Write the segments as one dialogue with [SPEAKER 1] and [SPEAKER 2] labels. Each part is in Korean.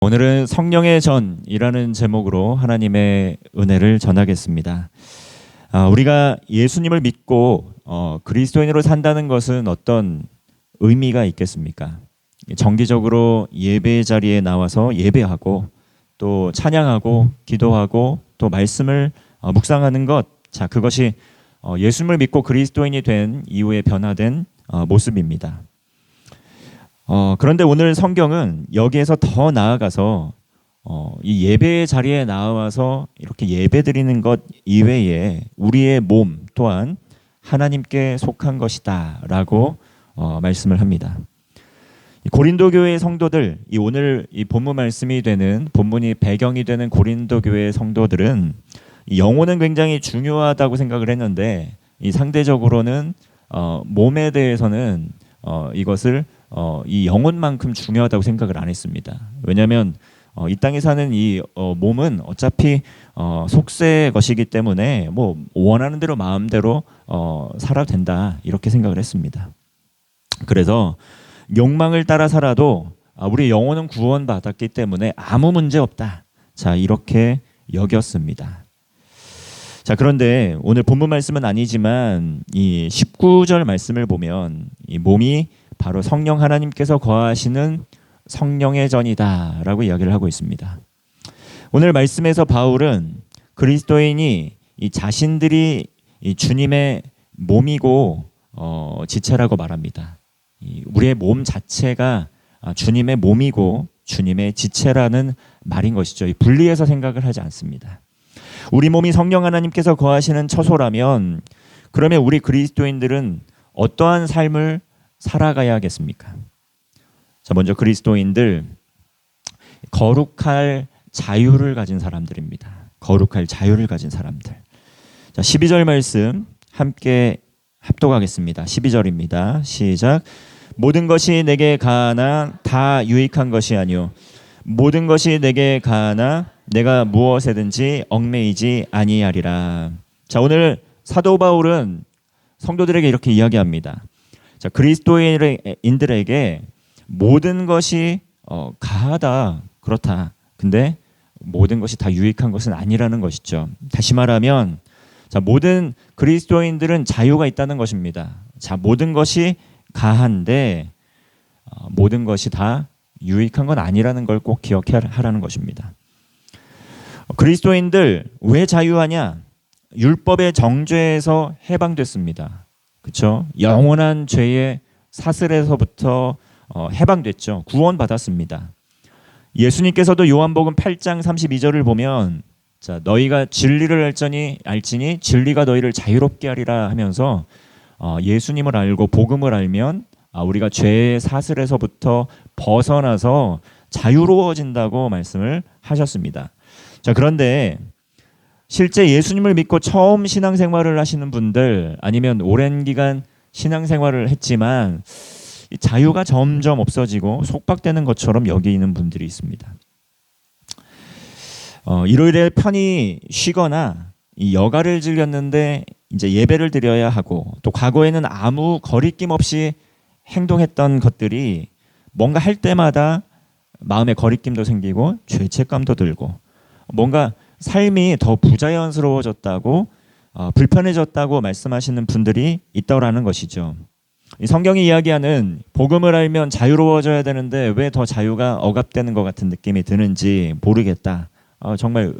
[SPEAKER 1] 오늘은 성령의 전이라는 제목으로 하나님의 은혜를 전하겠습니다. 우리가 예수님을 믿고 그리스도인으로 산다는 것은 어떤 의미가 있겠습니까? 정기적으로 예배 자리에 나와서 예배하고 또 찬양하고 기도하고 또 말씀을 묵상하는 것, 그것이 예수님을 믿고 그리스도인이 된 이후에 변화된 모습입니다. 그런데 오늘 성경은 여기에서 더 나아가서 이 예배의 자리에 나와서 이렇게 예배드리는 것 이외에 우리의 몸 또한 하나님께 속한 것이다 라고 말씀을 합니다. 고린도 교회의 성도들, 오늘 이 본문 말씀이 되는, 본문이 배경이 되는 고린도 교회의 성도들은 영혼은 굉장히 중요하다고 생각을 했는데 이 상대적으로는 몸에 대해서는 이것을 이 영혼만큼 중요하다고 생각을 안 했습니다. 왜냐하면 이 땅에 사는 이 몸은 어차피 속세의 것이기 때문에 뭐 원하는 대로 마음대로 살아도 된다 이렇게 생각을 했습니다. 그래서 욕망을 따라 살아도 우리 영혼은 구원받았기 때문에 아무 문제 없다. 이렇게 여겼습니다. 그런데 오늘 본문 말씀은 아니지만 이 19절 말씀을 보면 이 몸이 바로 성령 하나님께서 거하시는 성령의 전이다 라고 이야기를 하고 있습니다. 오늘 말씀에서 바울은 그리스도인이 이 자신들이 이 주님의 몸이고 지체라고 말합니다. 우리의 몸 자체가 주님의 몸이고 주님의 지체라는 말인 것이죠. 분리해서 생각을 하지 않습니다. 우리 몸이 성령 하나님께서 거하시는 처소라면 그러면 우리 그리스도인들은 어떠한 삶을 살아가야겠습니까? 먼저 그리스도인들 거룩할 자유를 가진 사람들입니다. 거룩할 자유를 가진 사람들. 12절 말씀 함께 합독하겠습니다. 12절입니다. 시작. 모든 것이 내게 가하나 다 유익한 것이 아니요 모든 것이 내게 가하나 내가 무엇에든지 얽매이지 아니하리라. 오늘 사도 바울은 성도들에게 이렇게 이야기합니다. 그리스도인들에게 모든 것이 가하다, 그렇다. 근데 모든 것이 다 유익한 것은 아니라는 것이죠. 다시 말하면 모든 그리스도인들은 자유가 있다는 것입니다. 모든 것이 가한데 모든 것이 다 유익한 건 아니라는 걸 꼭 기억하라는 것입니다. 그리스도인들 왜 자유하냐? 율법의 정죄에서 해방됐습니다. 그렇죠? 영원한 죄의 사슬에서부터 해방됐죠. 구원받았습니다. 예수님께서도 요한복음 8장 32절을 보면 너희가 진리를 알지니 진리가 너희를 자유롭게 하리라 하면서 예수님을 알고 복음을 알면 우리가 죄의 사슬에서부터 벗어나서 자유로워진다고 말씀을 하셨습니다. 그런데 실제 예수님을 믿고 처음 신앙생활을 하시는 분들 아니면 오랜 기간 신앙생활을 했지만 자유가 점점 없어지고 속박되는 것처럼 여기는 분들이 있습니다. 일요일에 편히 쉬거나 이 여가를 즐겼는데 이제 예배를 드려야 하고 또 과거에는 아무 거리낌 없이 행동했던 것들이 뭔가 할 때마다 마음에 거리낌도 생기고 죄책감도 들고 뭔가 삶이 더 부자연스러워졌다고 불편해졌다고 말씀하시는 분들이 있다라는 것이죠. 성경이 이야기하는 복음을 알면 자유로워져야 되는데 왜 더 자유가 억압되는 것 같은 느낌이 드는지 모르겠다. 정말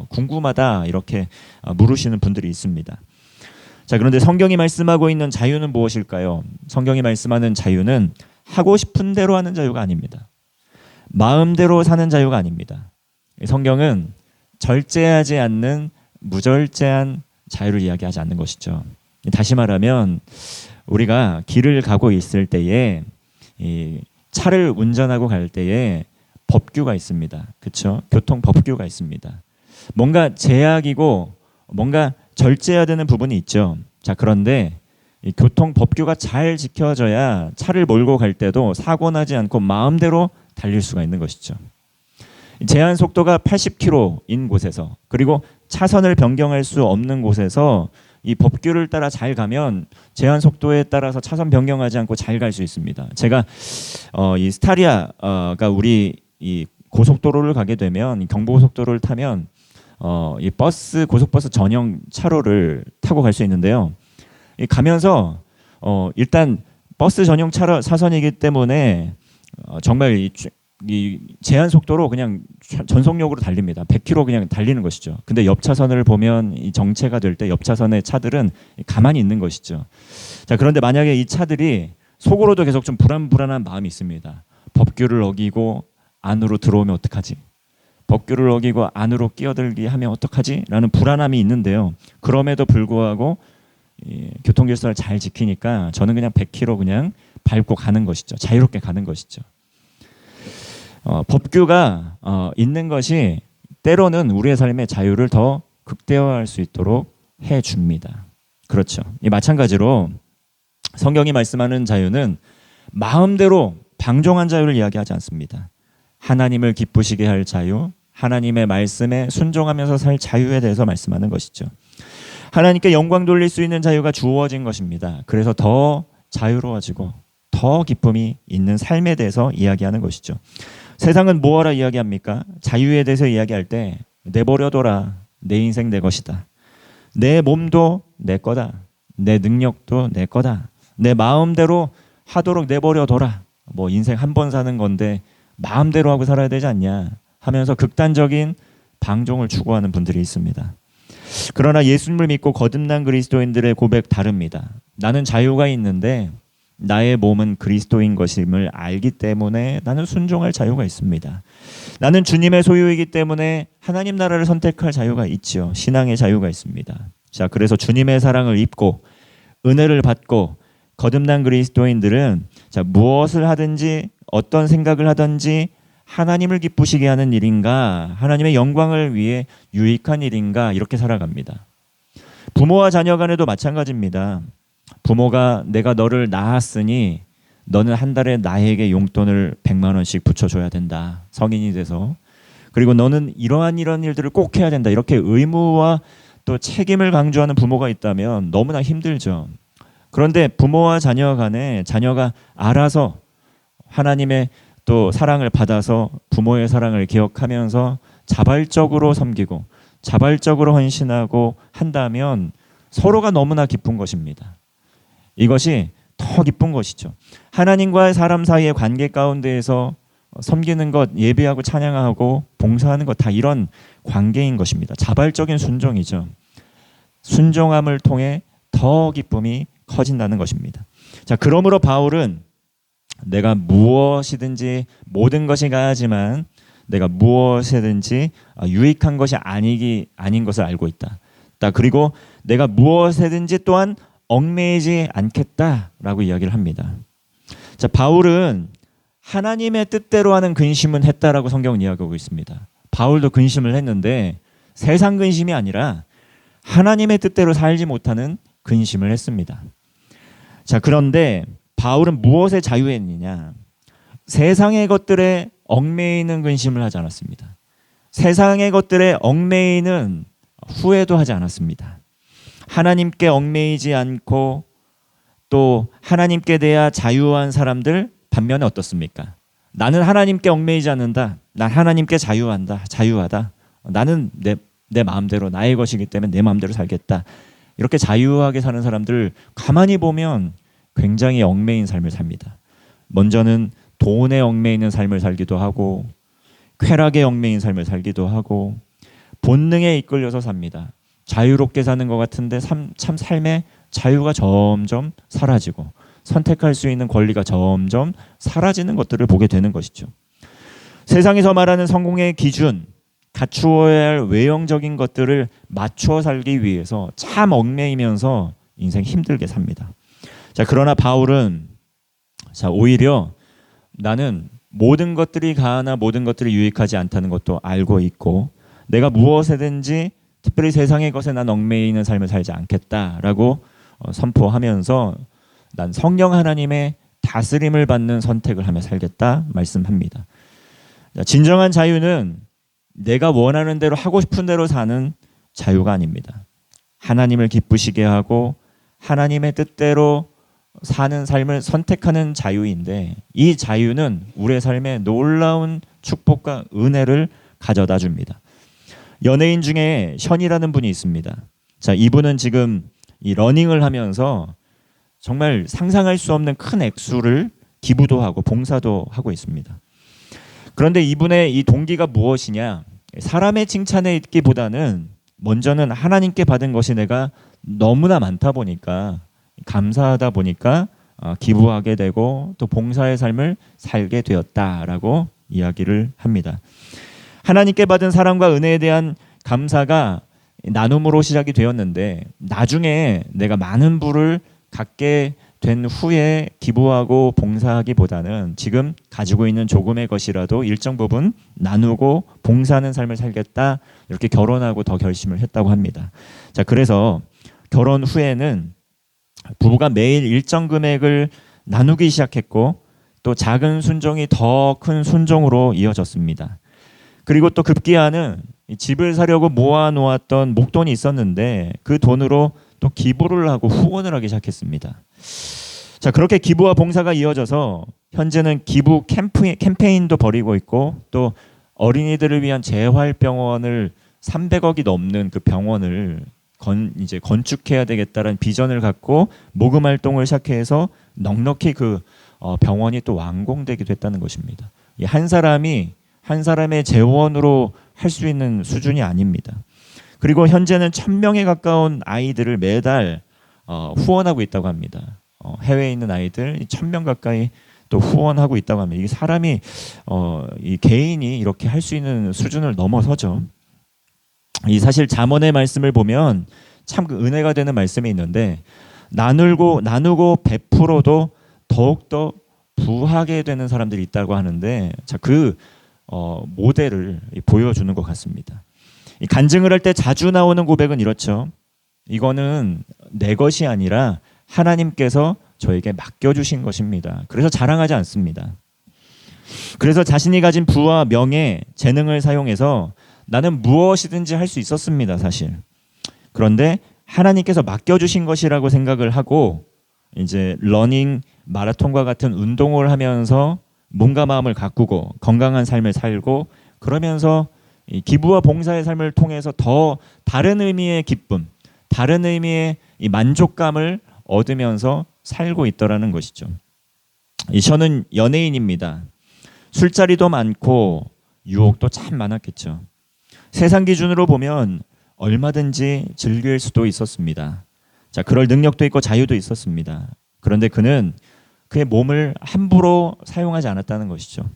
[SPEAKER 1] 궁금하다 이렇게 물으시는 분들이 있습니다. 그런데 성경이 말씀하고 있는 자유는 무엇일까요? 성경이 말씀하는 자유는 하고 싶은 대로 하는 자유가 아닙니다. 마음대로 사는 자유가 아닙니다. 성경은 절제하지 않는 무절제한 자유를 이야기하지 않는 것이죠. 다시 말하면 우리가 길을 가고 있을 때에 이 차를 운전하고 갈 때에 법규가 있습니다. 그렇죠? 교통 법규가 있습니다. 뭔가 제약이고 뭔가 절제해야 되는 부분이 있죠. 그런데 이 교통 법규가 잘 지켜져야 차를 몰고 갈 때도 사고 나지 않고 마음대로 달릴 수가 있는 것이죠. 제한 속도가 80km인 곳에서 그리고 차선을 변경할 수 없는 곳에서 이 법규를 따라 잘 가면 제한 속도에 따라서 차선 변경하지 않고 잘 갈 수 있습니다. 제가 이 스타리아가 우리 이 고속도로를 가게 되면 경부고속도로를 타면 이 버스 고속버스 전용 차로를 타고 갈 수 있는데요. 이 가면서 일단 버스 전용 차로 사선이기 때문에 정말 이 제한 속도로 그냥 전속력으로 달립니다. 100km 그냥 달리는 것이죠. 근데 옆 차선을 보면 이 정체가 될 때 옆 차선의 차들은 가만히 있는 것이죠. 자, 그런데 만약에 이 차들이 속으로도 계속 좀 불안한 마음이 있습니다. 법규를 어기고 안으로 들어오면 어떡하지? 법규를 어기고 안으로 끼어들기 하면 어떡하지? 라는 불안함이 있는데요. 그럼에도 불구하고 교통질서를 잘 지키니까 저는 그냥 100km 그냥 밟고 가는 것이죠. 자유롭게 가는 것이죠. 법규가 있는 것이 때로는 우리의 삶의 자유를 더 극대화할 수 있도록 해줍니다. 그렇죠. 마찬가지로 성경이 말씀하는 자유는 마음대로 방종한 자유를 이야기하지 않습니다. 하나님을 기쁘시게 할 자유, 하나님의 말씀에 순종하면서 살 자유에 대해서 말씀하는 것이죠. 하나님께 영광 돌릴 수 있는 자유가 주어진 것입니다. 그래서 더 자유로워지고 더 기쁨이 있는 삶에 대해서 이야기하는 것이죠. 세상은 뭐하라 이야기합니까? 자유에 대해서 이야기할 때 내버려둬라. 내 인생 내 것이다. 내 몸도 내 거다. 내 능력도 내 거다. 내 마음대로 하도록 내버려둬라. 뭐 인생 한 번 사는 건데 마음대로 하고 살아야 되지 않냐 하면서 극단적인 방종을 추구하는 분들이 있습니다. 그러나 예수님을 믿고 거듭난 그리스도인들의 고백 다릅니다. 나는 자유가 있는데 나의 몸은 그리스도인 것임을 알기 때문에 나는 순종할 자유가 있습니다. 나는 주님의 소유이기 때문에 하나님 나라를 선택할 자유가 있지요. 신앙의 자유가 있습니다. 자, 그래서 주님의 사랑을 입고 은혜를 받고 거듭난 그리스도인들은 자, 무엇을 하든지 어떤 생각을 하든지 하나님을 기쁘시게 하는 일인가, 하나님의 영광을 위해 유익한 일인가, 이렇게 살아갑니다. 부모와 자녀 간에도 마찬가지입니다. 부모가 내가 너를 낳았으니 너는 한 달에 나에게 용돈을 100만 원씩 붙여줘야 된다. 성인이 돼서. 그리고 너는 이런 일들을 꼭 해야 된다. 이렇게 의무와 또 책임을 강조하는 부모가 있다면 너무나 힘들죠. 그런데 부모와 자녀 간에 자녀가 알아서 하나님의 또 사랑을 받아서 부모의 사랑을 기억하면서 자발적으로 섬기고 자발적으로 헌신하고 한다면 서로가 너무나 기쁜 것입니다. 이것이 더 기쁜 것이죠. 하나님과 사람 사이의 관계 가운데에서 섬기는 것, 예배하고 찬양하고 봉사하는 것 다 이런 관계인 것입니다. 자발적인 순종이죠. 순종함을 통해 더 기쁨이 커진다는 것입니다. 자, 그러므로 바울은 내가 무엇이든지 모든 것이 가하지만 내가 무엇이든지 유익한 것이 아닌 것을 알고 있다. 그리고 내가 무엇이든지 또한 얽매이지 않겠다라고 이야기를 합니다. 자, 바울은 하나님의 뜻대로 하는 근심은 했다라고 성경은 이야기하고 있습니다. 바울도 근심을 했는데 세상 근심이 아니라 하나님의 뜻대로 살지 못하는 근심을 했습니다. 자, 그런데 바울은 무엇에 자유했느냐? 세상의 것들에 얽매이는 근심을 하지 않았습니다. 세상의 것들에 얽매이는 후회도 하지 않았습니다. 하나님께 얽매이지 않고 또 하나님께 대하 자유한 사람들 반면에 어떻습니까? 나는 하나님께 얽매이지 않는다. 난 하나님께 자유하다. 나는 내 마음대로 나의 것이기 때문에 내 마음대로 살겠다. 이렇게 자유하게 사는 사람들 가만히 보면 굉장히 얽매인 삶을 삽니다. 먼저는 돈에 얽매이는 삶을 살기도 하고 쾌락에 얽매인 삶을 살기도 하고 본능에 이끌려서 삽니다. 자유롭게 사는 것 같은데 참 삶의 자유가 점점 사라지고 선택할 수 있는 권리가 점점 사라지는 것들을 보게 되는 것이죠. 세상에서 말하는 성공의 기준, 갖추어야 할 외형적인 것들을 맞춰 살기 위해서 참 얽매이면서 인생 힘들게 삽니다. 자, 그러나 바울은 오히려 나는 모든 것들이 가하나 모든 것들이 유익하지 않다는 것도 알고 있고 내가 무엇에든지 특별히 세상의 것에 난 얽매이는 삶을 살지 않겠다라고 선포하면서 난 성령 하나님의 다스림을 받는 선택을 하며 살겠다 말씀합니다. 자, 진정한 자유는 내가 원하는 대로 하고 싶은 대로 사는 자유가 아닙니다. 하나님을 기쁘시게 하고 하나님의 뜻대로 사는 삶을 선택하는 자유인데 이 자유는 우리의 삶에 놀라운 축복과 은혜를 가져다 줍니다. 연예인 중에 션이라는 분이 있습니다. 자, 이분은 지금 이 러닝을 하면서 정말 상상할 수 없는 큰 액수를 기부도 하고 봉사도 하고 있습니다. 그런데 이분의 이 동기가 무엇이냐? 사람의 칭찬에 있기보다는 먼저는 하나님께 받은 것이 내가 너무나 많다 보니까, 감사하다 보니까 기부하게 되고 또 봉사의 삶을 살게 되었다라고 이야기를 합니다. 하나님께 받은 사랑과 은혜에 대한 감사가 나눔으로 시작이 되었는데, 나중에 내가 많은 부를 갖게 된 후에 기부하고 봉사하기보다는 지금 가지고 있는 조금의 것이라도 일정 부분 나누고 봉사하는 삶을 살겠다, 이렇게 결혼하고 더 결심을 했다고 합니다. 자, 그래서 결혼 후에는 부부가 매일 일정 금액을 나누기 시작했고, 또 작은 순종이 더 큰 순종으로 이어졌습니다. 그리고 또 급기야는 집을 사려고 모아놓았던 목돈이 있었는데 그 돈으로 또 기부를 하고 후원을 하기 시작했습니다. 자, 그렇게 기부와 봉사가 이어져서 현재는 기부 캠페인도 벌이고 있고, 또 어린이들을 위한 재활병원을 300억이 넘는 그 병원을 이제 건축해야 되겠다는 비전을 갖고 모금 활동을 시작해서 넉넉히 그 병원이 또 완공되기도 했다는 것입니다. 이 한 사람의 재원으로 할 수 있는 수준이 아닙니다. 그리고 현재는 1000명에 가까운 아이들을 매달 후원하고 있다고 합니다. 해외에 있는 아이들 1000명 가까이 또 후원하고 있다고 합니다. 이게 사람이 이 개인이 이렇게 할 수 있는 수준을 넘어서죠. 이 사실 잠언의 말씀을 보면 참 그 은혜가 되는 말씀이 있는데, 나누고 베풀어도 더욱더 부하게 되는 사람들이 있다고 하는데, 자, 그 모델을 보여주는 것 같습니다. 이 간증을 할 때 자주 나오는 고백은 이렇죠. 이거는 내 것이 아니라 하나님께서 저에게 맡겨주신 것입니다. 그래서 자랑하지 않습니다. 그래서 자신이 가진 부와 명예, 재능을 사용해서 나는 무엇이든지 할 수 있었습니다, 사실. 그런데 하나님께서 맡겨주신 것이라고 생각을 하고 이제 러닝, 마라톤과 같은 운동을 하면서 몸과 마음을 가꾸고 건강한 삶을 살고, 그러면서 이 기부와 봉사의 삶을 통해서 더 다른 의미의 기쁨, 다른 의미의 이 만족감을 얻으면서 살고 있더라는 것이죠. 이 션은 연예인입니다. 술자리도 많고 유혹도 참 많았겠죠. 세상 기준으로 보면 얼마든지 즐길 수도 있었습니다. 자, 그럴 능력도 있고 자유도 있었습니다. 그런데 그는 그의 몸을 함부로 사용하지 않았다는 것이죠.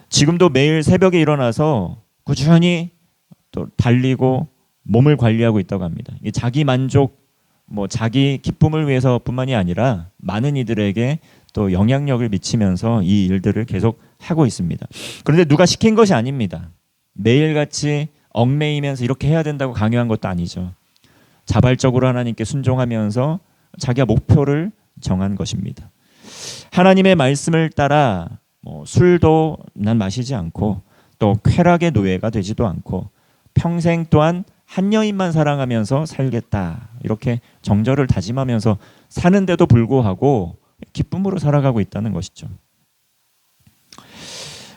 [SPEAKER 1] 지금도 매일 새벽에 일어나서 꾸준히 또 달리고 몸을 관리하고 있다고 합니다. 자기 만족, 자기 기쁨을 위해서뿐만이 아니라 많은 이들에게 또 영향력을 미치면서 이 일들을 계속 하고 있습니다. 그런데 누가 시킨 것이 아닙니다. 매일같이 얽매이면서 이렇게 해야 된다고 강요한 것도 아니죠. 자발적으로 하나님께 순종하면서 자기가 목표를 정한 것입니다. 하나님의 말씀을 따라 술도 난 마시지 않고 또 쾌락의 노예가 되지도 않고 평생 또한 한 여인만 사랑하면서 살겠다, 이렇게 정절을 다짐하면서 사는데도 불구하고 기쁨으로 살아가고 있다는 것이죠.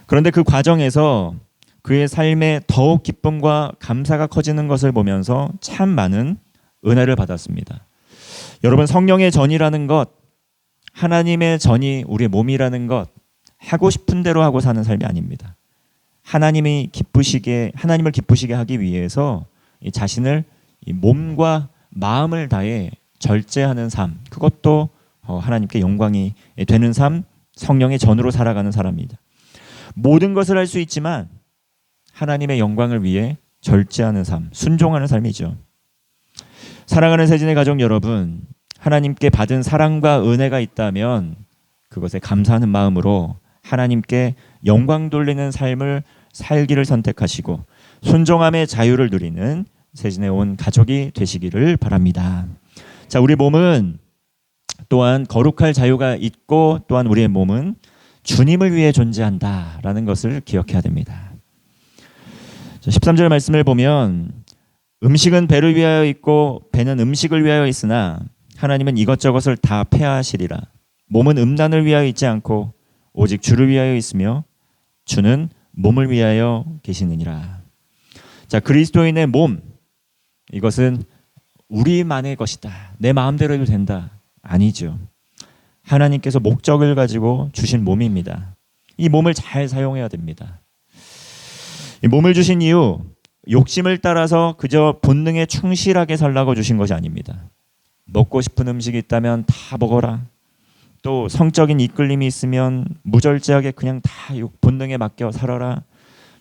[SPEAKER 1] 그런데 그 과정에서 그의 삶에 더욱 기쁨과 감사가 커지는 것을 보면서 참 많은 은혜를 받았습니다. 여러분, 성령의 전이라는 것, 하나님의 전이 우리의 몸이라는 것, 하고 싶은 대로 하고 사는 삶이 아닙니다. 하나님을 기쁘시게 하기 위해서 이 자신을 이 몸과 마음을 다해 절제하는 삶, 그것도 하나님께 영광이 되는 삶, 성령의 전으로 살아가는 사람입니다. 모든 것을 할 수 있지만 하나님의 영광을 위해 절제하는 삶, 순종하는 삶이죠. 사랑하는 세진의 가족 여러분, 하나님께 받은 사랑과 은혜가 있다면 그것에 감사하는 마음으로 하나님께 영광 돌리는 삶을 살기를 선택하시고 순종함의 자유를 누리는 세진의 온 가족이 되시기를 바랍니다. 자, 우리 몸은 또한 거룩할 자유가 있고, 또한 우리의 몸은 주님을 위해 존재한다라는 것을 기억해야 됩니다. 13절 말씀을 보면 음식은 배를 위하여 있고 배는 음식을 위하여 있으나 하나님은 이것저것을 다 폐하시리라. 몸은 음란을 위하여 있지 않고 오직 주를 위하여 있으며 주는 몸을 위하여 계시느니라. 자, 그리스도인의 몸, 이것은 우리만의 것이다, 내 마음대로 해도 된다, 아니죠. 하나님께서 목적을 가지고 주신 몸입니다. 이 몸을 잘 사용해야 됩니다. 이 몸을 주신 이유, 욕심을 따라서 그저 본능에 충실하게 살라고 주신 것이 아닙니다. 먹고 싶은 음식이 있다면 다 먹어라. 또 성적인 이끌림이 있으면 무절제하게 그냥 다 본능에 맡겨 살아라.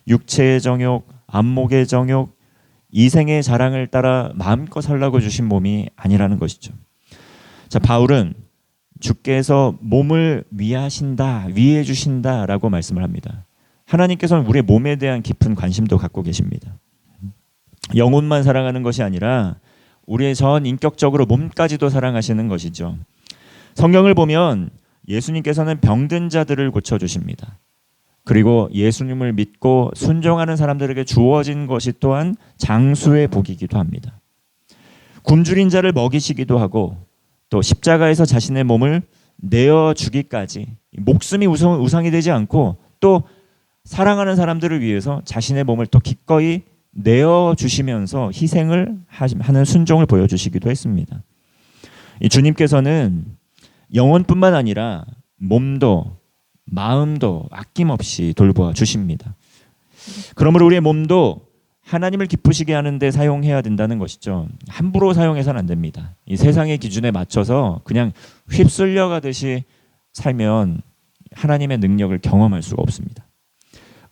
[SPEAKER 1] 육체의 정욕, 안목의 정욕, 이생의 자랑을 따라 마음껏 살라고 주신 몸이 아니라는 것이죠. 자, 바울은 주께서 몸을 위하신다, 위해 주신다라고 말씀을 합니다. 하나님께서는 우리의 몸에 대한 깊은 관심도 갖고 계십니다. 영혼만 사랑하는 것이 아니라 우리의 전 인격적으로 몸까지도 사랑하시는 것이죠. 성경을 보면 예수님께서는 병든 자들을 고쳐주십니다. 그리고 예수님을 믿고 순종하는 사람들에게 주어진 것이 또한 장수의 복이기도 합니다. 굶주린 자를 먹이시기도 하고 또 십자가에서 자신의 몸을 내어주기까지, 목숨이 우상이 되지 않고 또 사랑하는 사람들을 위해서 자신의 몸을 또 기꺼이 내어주시면서 희생을 하는 순종을 보여주시기도 했습니다. 이 주님께서는 영혼뿐만 아니라 몸도 마음도 아낌없이 돌보아 주십니다. 그러므로 우리의 몸도 하나님을 기쁘시게 하는데 사용해야 된다는 것이죠. 함부로 사용해서는 안 됩니다. 이 세상의 기준에 맞춰서 그냥 휩쓸려 가듯이 살면 하나님의 능력을 경험할 수가 없습니다.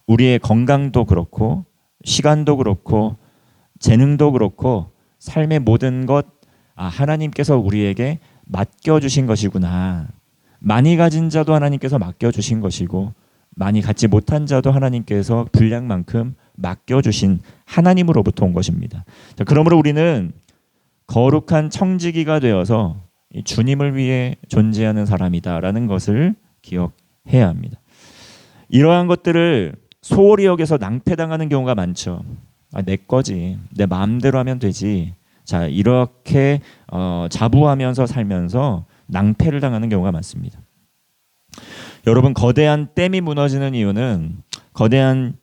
[SPEAKER 1] 우리의 건강도 그렇고 시간도 그렇고 재능도 그렇고 삶의 모든 것, 하나님께서 우리에게 맡겨주신 것이구나. 많이 가진 자도 하나님께서 맡겨주신 것이고 많이 갖지 못한 자도 하나님께서 분량만큼 맡겨주신 하나님으로부터 온 것입니다. 자, 그러므로 우리는 거룩한 청지기가 되어서 주님을 위해 존재하는 사람이다라는 것을 기억해야 합니다. 이러한 것들을 소홀히 여겨서 낭패당하는 경우가 많죠. 내 거지, 내 마음대로 하면 되지. 자, 이렇게 자부하면서 살면서 낭패를 당하는 경우가 많습니다. 여러분, 거대한 댐이 무너지는 이유는 거대한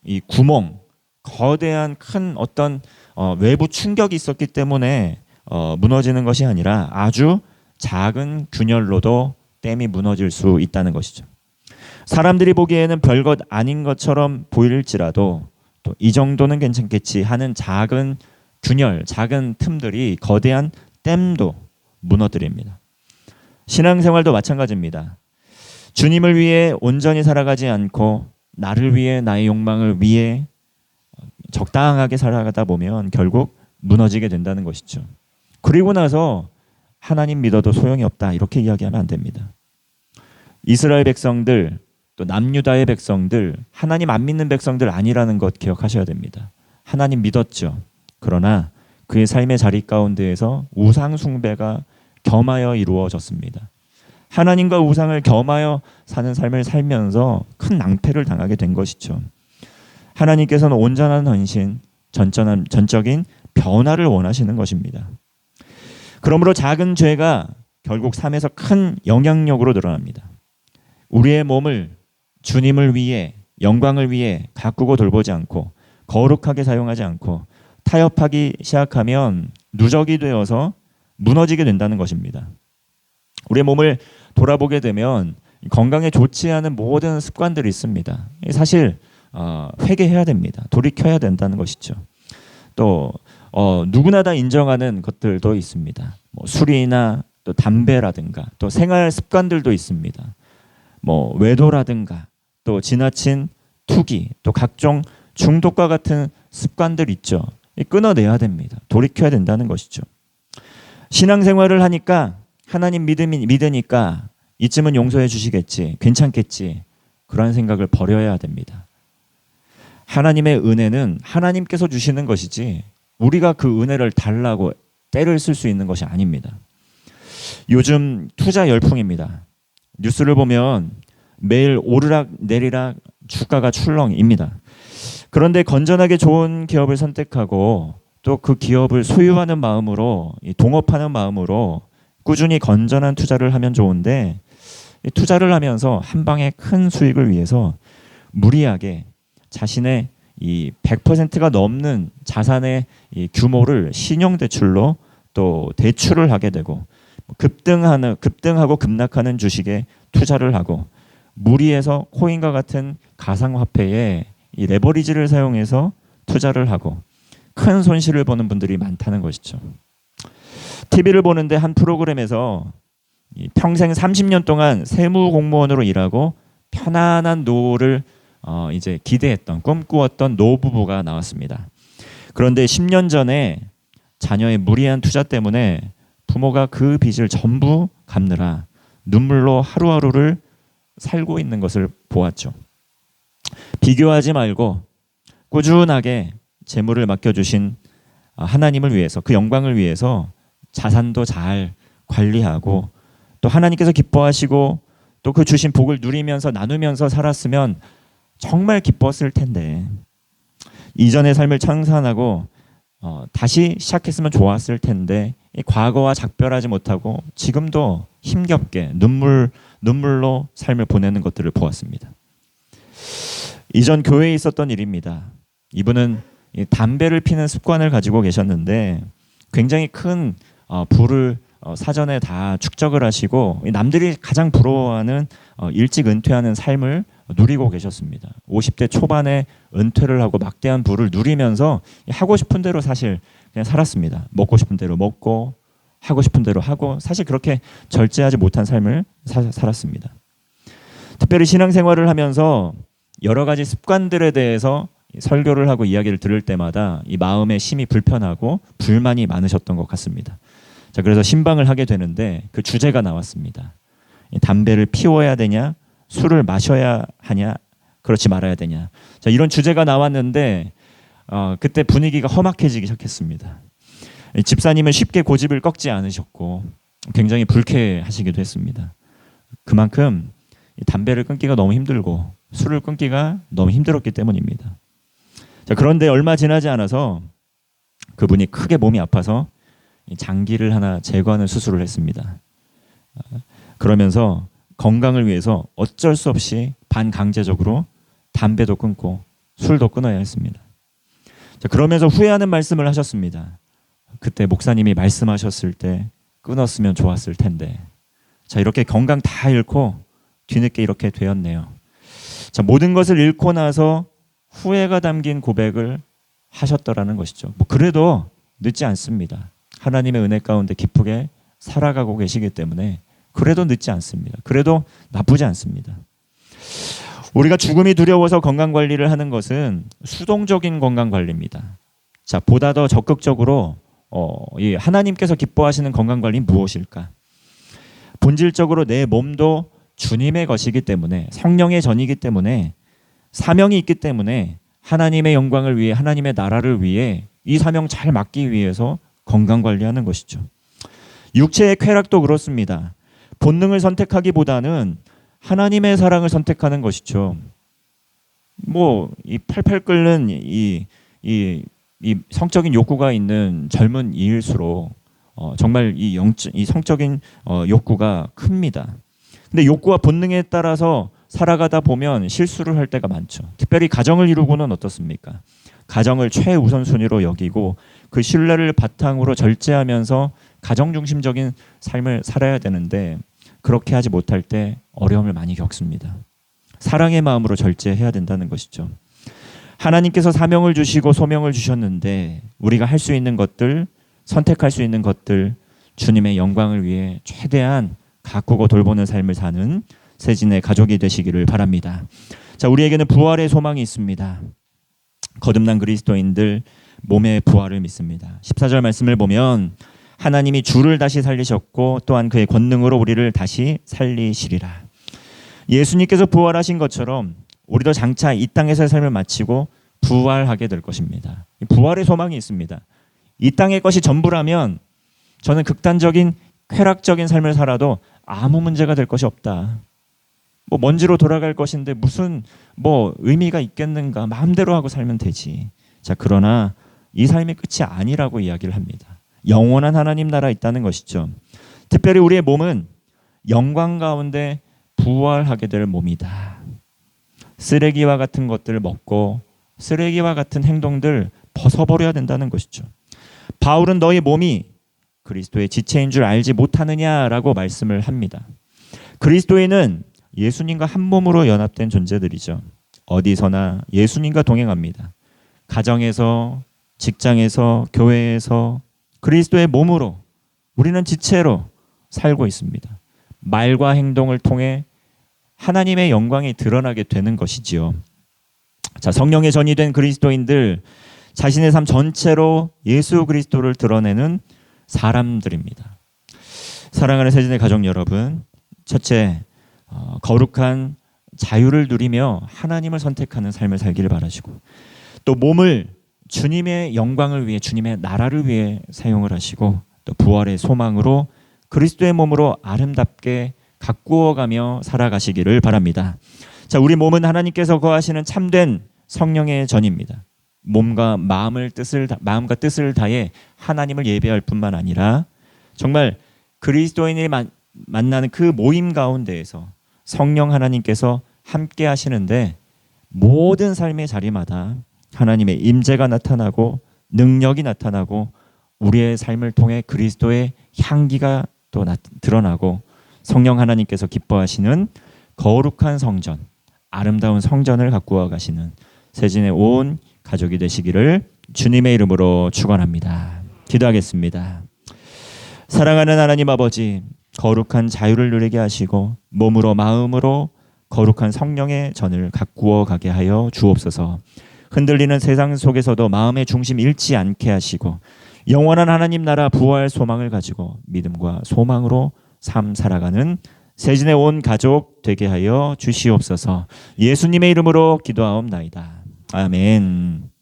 [SPEAKER 1] 이 구멍, 거대한 큰 어떤 외부 충격이 있었기 때문에 무너지는 것이 아니라 아주 작은 균열로도 댐이 무너질 수 있다는 것이죠. 사람들이 보기에는 별것 아닌 것처럼 보일지라도 또 이 정도는 괜찮겠지 하는 작은 균열, 작은 틈들이 거대한 댐도 무너뜨립니다. 신앙생활도 마찬가지입니다. 주님을 위해 온전히 살아가지 않고 나를 위해, 나의 욕망을 위해 적당하게 살아가다 보면 결국 무너지게 된다는 것이죠. 그리고 나서 하나님 믿어도 소용이 없다, 이렇게 이야기하면 안 됩니다. 이스라엘 백성들, 또 남유다의 백성들, 하나님 안 믿는 백성들 아니라는 것 기억하셔야 됩니다. 하나님 믿었죠. 그러나 그의 삶의 자리 가운데에서 우상 숭배가 겸하여 이루어졌습니다. 하나님과 우상을 겸하여 사는 삶을 살면서 큰 낭패를 당하게 된 것이죠. 하나님께서는 온전한 헌신, 전적인 변화를 원하시는 것입니다. 그러므로 작은 죄가 결국 삶에서 큰 영향력으로 드러납니다. 우리의 몸을 주님을 위해, 영광을 위해 가꾸고 돌보지 않고 거룩하게 사용하지 않고 타협하기 시작하면 누적이 되어서 무너지게 된다는 것입니다. 우리의 몸을 돌아보게 되면 건강에 좋지 않은 모든 습관들이 있습니다. 사실 회개해야 됩니다. 돌이켜야 된다는 것이죠. 또 누구나 다 인정하는 것들도 있습니다. 술이나 또 담배라든가 또 생활 습관들도 있습니다. 외도라든가 또 지나친 투기, 또 각종 중독과 같은 습관들 있죠. 끊어내야 됩니다. 돌이켜야 된다는 것이죠. 신앙생활을 하니까 하나님 믿으니까 이쯤은 용서해 주시겠지, 괜찮겠지, 그런 생각을 버려야 됩니다. 하나님의 은혜는 하나님께서 주시는 것이지 우리가 그 은혜를 달라고 때를 쓸 수 있는 것이 아닙니다. 요즘 투자 열풍입니다. 뉴스를 보면 매일 오르락 내리락 주가가 출렁입니다. 그런데 건전하게 좋은 기업을 선택하고 또 그 기업을 소유하는 마음으로, 동업하는 마음으로 꾸준히 건전한 투자를 하면 좋은데, 투자를 하면서 한 방에 큰 수익을 위해서 무리하게 자신의 이 100%가 넘는 자산의 이 규모를 신용대출로 또 대출을 하게 되고 급등하고 급락하는 주식에 투자를 하고 무리해서 코인과 같은 가상화폐에 이 레버리지를 사용해서 투자를 하고 큰 손실을 보는 분들이 많다는 것이죠. TV를 보는데 한 프로그램에서 평생 30년 동안 세무 공무원으로 일하고 편안한 노후를 이제 기대했던 꿈꾸었던 노부부가 나왔습니다. 그런데 10년 전에 자녀의 무리한 투자 때문에 부모가 그 빚을 전부 갚느라 눈물로 하루하루를 살고 있는 것을 보았죠. 비교하지 말고 꾸준하게 재물을 맡겨주신 하나님을 위해서, 그 영광을 위해서 자산도 잘 관리하고 또 하나님께서 기뻐하시고 또 그 주신 복을 누리면서 나누면서 살았으면 정말 기뻤을 텐데, 이전의 삶을 청산하고 다시 시작했으면 좋았을 텐데 과거와 작별하지 못하고 지금도 힘겹게 눈물로 삶을 보내는 것들을 보았습니다. 이전 교회에 있었던 일입니다. 이분은 담배를 피는 습관을 가지고 계셨는데 굉장히 큰 부를 사전에 다 축적을 하시고 남들이 가장 부러워하는 일찍 은퇴하는 삶을 누리고 계셨습니다. 50대 초반에 은퇴를 하고 막대한 부를 누리면서 하고 싶은 대로 사실 그냥 살았습니다. 먹고 싶은 대로 먹고 하고 싶은 대로 하고 사실 그렇게 절제하지 못한 삶을 살았습니다. 특별히 신앙생활을 하면서 여러 가지 습관들에 대해서 설교를 하고 이야기를 들을 때마다 이 마음에 심히 불편하고 불만이 많으셨던 것 같습니다. 자, 그래서 신방을 하게 되는데 그 주제가 나왔습니다. 담배를 피워야 되냐, 술을 마셔야 하냐, 그렇지 말아야 되냐. 자, 이런 주제가 나왔는데 그때 분위기가 험악해지기 시작했습니다. 집사님은 쉽게 고집을 꺾지 않으셨고 굉장히 불쾌하시기도 했습니다. 그만큼 담배를 끊기가 너무 힘들고 술을 끊기가 너무 힘들었기 때문입니다. 자, 그런데 얼마 지나지 않아서 그분이 크게 몸이 아파서 장기를 하나 제거하는 수술을 했습니다. 그러면서 건강을 위해서 어쩔 수 없이 반강제적으로 담배도 끊고 술도 끊어야 했습니다. 자, 그러면서 후회하는 말씀을 하셨습니다. 그때 목사님이 말씀하셨을 때 끊었으면 좋았을 텐데. 자, 이렇게 건강 다 잃고 뒤늦게 이렇게 되었네요. 자, 모든 것을 잃고 나서 후회가 담긴 고백을 하셨더라는 것이죠. 그래도 늦지 않습니다. 하나님의 은혜 가운데 기쁘게 살아가고 계시기 때문에 그래도 늦지 않습니다. 그래도 나쁘지 않습니다. 우리가 죽음이 두려워서 건강관리를 하는 것은 수동적인 건강관리입니다. 자, 보다 더 적극적으로 이 하나님께서 기뻐하시는 건강관리는 무엇일까? 본질적으로 내 몸도 주님의 것이기 때문에, 성령의 전이기 때문에, 사명이 있기 때문에 하나님의 영광을 위해, 하나님의 나라를 위해 이 사명 잘 맡기 위해서 건강관리하는 것이죠. 육체의 쾌락도 그렇습니다. 본능을 선택하기보다는 하나님의 사랑을 선택하는 것이죠. 이 팔팔 끓는 이 성적인 욕구가 있는 젊은 이일수록 정말 이 성적인 욕구가 큽니다. 근데 욕구와 본능에 따라서 살아가다 보면 실수를 할 때가 많죠. 특별히 가정을 이루고는 어떻습니까? 가정을 최우선순위로 여기고 그 신뢰를 바탕으로 절제하면서 가정중심적인 삶을 살아야 되는데 그렇게 하지 못할 때 어려움을 많이 겪습니다. 사랑의 마음으로 절제해야 된다는 것이죠. 하나님께서 사명을 주시고 소명을 주셨는데 우리가 할 수 있는 것들, 선택할 수 있는 것들, 주님의 영광을 위해 최대한 가꾸고 돌보는 삶을 사는 세진의 가족이 되시기를 바랍니다. 자, 우리에게는 부활의 소망이 있습니다. 거듭난 그리스도인들 몸의 부활을 믿습니다. 14절 말씀을 보면 하나님이 주를 다시 살리셨고 또한 그의 권능으로 우리를 다시 살리시리라. 예수님께서 부활하신 것처럼 우리도 장차 이 땅에서의 삶을 마치고 부활하게 될 것입니다. 부활의 소망이 있습니다. 이 땅의 것이 전부라면 저는 극단적인 쾌락적인 삶을 살아도 아무 문제가 될 것이 없다. 먼지로 돌아갈 것인데 무슨 의미가 있겠는가, 마음대로 하고 살면 되지. 자, 그러나 이 삶의 끝이 아니라고 이야기를 합니다. 영원한 하나님 나라 있다는 것이죠. 특별히 우리의 몸은 영광 가운데 부활하게 될 몸이다. 쓰레기와 같은 것들을 먹고 쓰레기와 같은 행동들 벗어버려야 된다는 것이죠. 바울은 너희 몸이 그리스도의 지체인 줄 알지 못하느냐라고 말씀을 합니다. 그리스도인은 예수님과 한 몸으로 연합된 존재들이죠. 어디서나 예수님과 동행합니다. 가정에서, 직장에서, 교회에서 그리스도의 몸으로 우리는 지체로 살고 있습니다. 말과 행동을 통해 하나님의 영광이 드러나게 되는 것이지요. 자, 성령의 전이 된 그리스도인들, 자신의 삶 전체로 예수 그리스도를 드러내는 사람들입니다. 사랑하는 세진의 가족 여러분, 첫째, 거룩한 자유를 누리며 하나님을 선택하는 삶을 살기를 바라시고, 또 몸을 주님의 영광을 위해, 주님의 나라를 위해 사용을 하시고, 또 부활의 소망으로 그리스도의 몸으로 아름답게 가꾸어가며 살아가시기를 바랍니다. 자, 우리 몸은 하나님께서 거하시는 참된 성령의 전입니다. 몸과 마음과 뜻을 다해 하나님을 예배할 뿐만 아니라 정말 그리스도인이 만나는 그 모임 가운데에서 성령 하나님께서 함께 하시는데 모든 삶의 자리마다 하나님의 임재가 나타나고 능력이 나타나고 우리의 삶을 통해 그리스도의 향기가 또 드러나고 성령 하나님께서 기뻐하시는 거룩한 성전, 아름다운 성전을 가꾸어 가시는 세진의 온 가족이 되시기를 주님의 이름으로 축원합니다. 기도하겠습니다. 사랑하는 하나님 아버지, 거룩한 자유를 누리게 하시고 몸으로 마음으로 거룩한 성령의 전을 가꾸어 가게 하여 주옵소서. 흔들리는 세상 속에서도 마음의 중심 잃지 않게 하시고 영원한 하나님 나라 부활 소망을 가지고 믿음과 소망으로 삶 살아가는 세진의 온 가족 되게 하여 주시옵소서. 예수님의 이름으로 기도하옵나이다. 아멘.